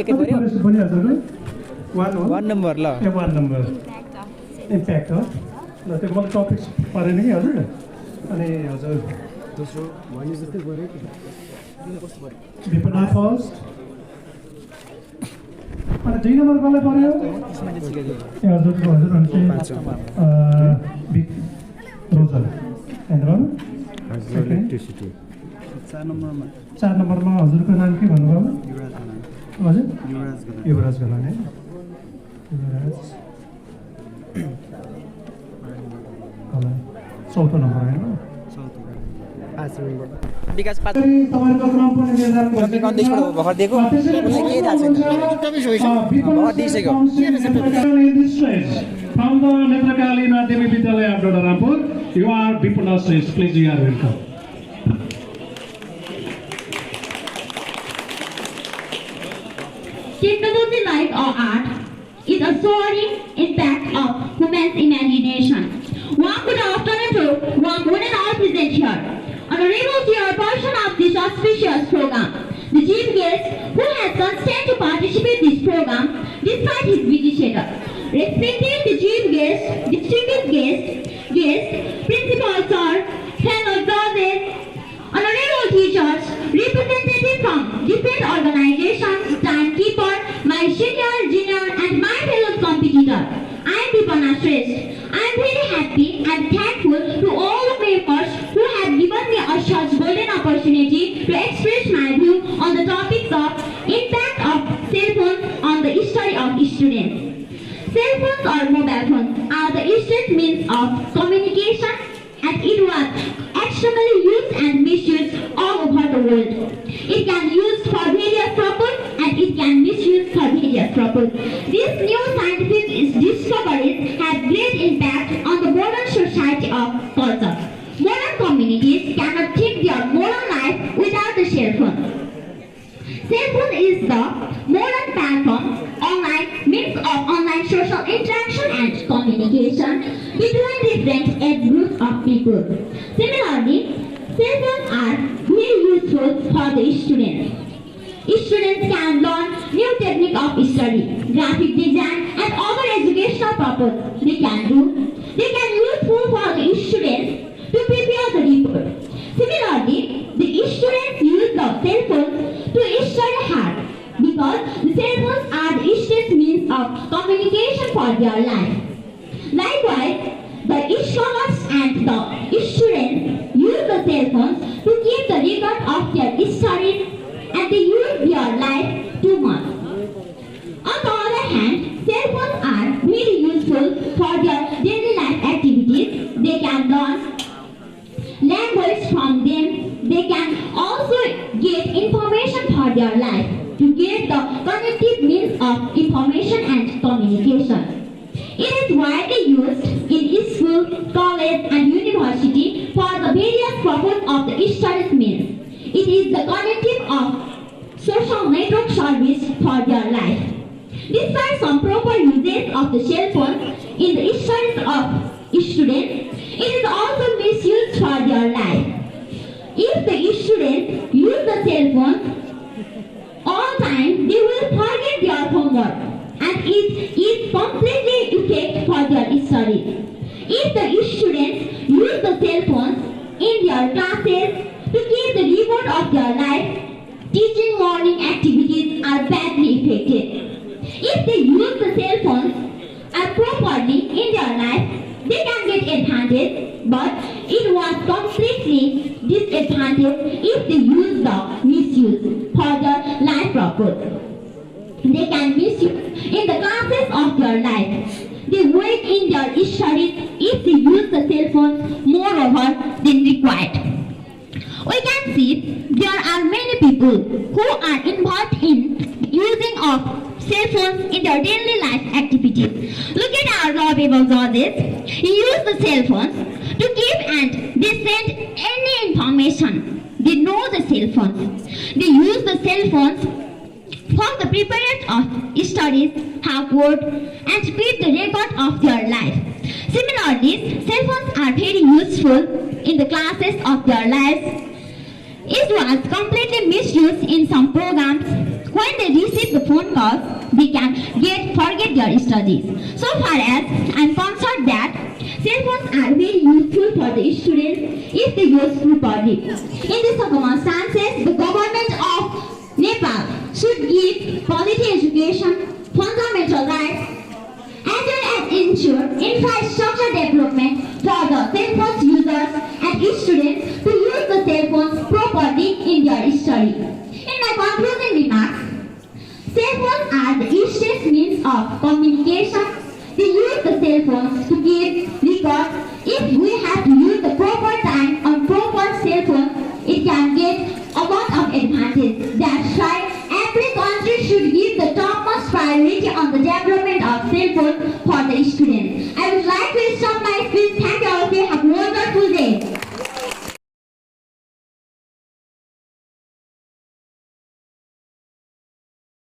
एकै पर्यो पनि हजुरको 1 हो 1 नम्बर ल 1 नम्बर इम्प्याक्ट हो ल त्यो मलाई टपिक परेन कि हजुर अनि हजुर दोस्रो भन्ने जस्तै पर्यो कि विपना फर्स्ट अनि 2 नम्बर कसलाई पर्यो ए हजुरको हजुर अनि 5 नम्बर रोजर एन्ड्रो इलेक्ट्रिसिटी 4 नम्बरमा हजुरको नाम के भन्नुभयो हजुर युवराज गलाने युवराज गलाने 4 नम्बर हैन 5 नम्बर विकास 5 तपाईहरुको क्रम पनि निर्धारण टपिक अन्देशबाट भर्खर दिएको उनलाई के थाहा छैन भर्खर दिइसक्यो From the Netrakali Madhyamik Vidyalaya of Dodarampur, you are Bipana Shrestha. Please, you are welcome. Technology, like art, is a soaring impact of human's imagination. One good afternoon to one wouldn't all present here. Honorable chairperson of this auspicious program, the chief guest who has consented to participate in this program despite his busy schedule. Respecting the chief guest, distinguished guest, principal sir, fellow judges, honorable teachers, representatives from different organizations, timekeeper, my senior, junior, and my fellow competitor. I am Bipana Shrestha. I am very happy and thankful to all the members who have given me such golden opportunity to express my view on the topics of impact of cell phones on the study of students. Cell phones or mobile phones are the instant means of communication, and it was extremely used and misused all over the world. It can be used for various purposes and it can be misused for various purposes. These new scientific discoveries have great impact on the modern society of culture. Modern communities cannot think their modern life without the cell phone. Cell phone is the modern platform, online means of online social interaction and communication between different age groups of people. Similarly, cell phones are very useful for the students. Students can learn new technique of study, graphic design, and other educational purposes they can useful for the students to prepare the report. Similarly, the students use the cell phones to study hard because the cell phones are the instant means of communication for their life. Likewise, the scholars and the students use the cell phones to keep the record of their studies and they use their life too much. On the other hand, cell phones are very useful for their daily life activities. They can learn language from them. They can also get information for their life to get the connective means of information and communication. It is widely used in school, college and university for the various purposes of the studies means. It is the connective of social network service for their life. Despite some proper usage of the cell phone in the studies of students, it is also misused for their life. If the students use the cell phone all time, they will forget their homework and it is completely effect for their study. If the students use the cell phones in their classes to keep the report of their life, teaching learning activities are badly affected. If they use the cell phones properly in their life, they can get advantage, but it was completely disadvantage if they use the misuse for their life purpose. They can misuse in the classes of their life. They work in their studies if they use the cell phone moreover than required. We can see there are many people who are involved in using of cell phones in their daily life activities. Look at our lovable judges. He use the cell phones to give and they send any information. They know the cell phones. They use the cell phones for the preparation of studies, work, and to keep the record of their life. Similarly, cell phones are very useful in the classes of their lives. It was completely misused in some programs when they receive the phone calls, they can forget their studies. So far as I'm concerned that cell phones are very useful for the students if they use properly. In these circumstances, the government of Nepal should give quality education, fundamental rights, as well as ensure infrastructure development for the cell phone users and students to use the cell phones properly in their study. In my concluding remarks, cell phones are the easiest means of communication. They use the cell phones to keep records. If we have to use the proper time on proper cell phone, it can get a lot of advantage. That's why every country should give the topmost priority on the development of cell phone for the students. I would like to stop my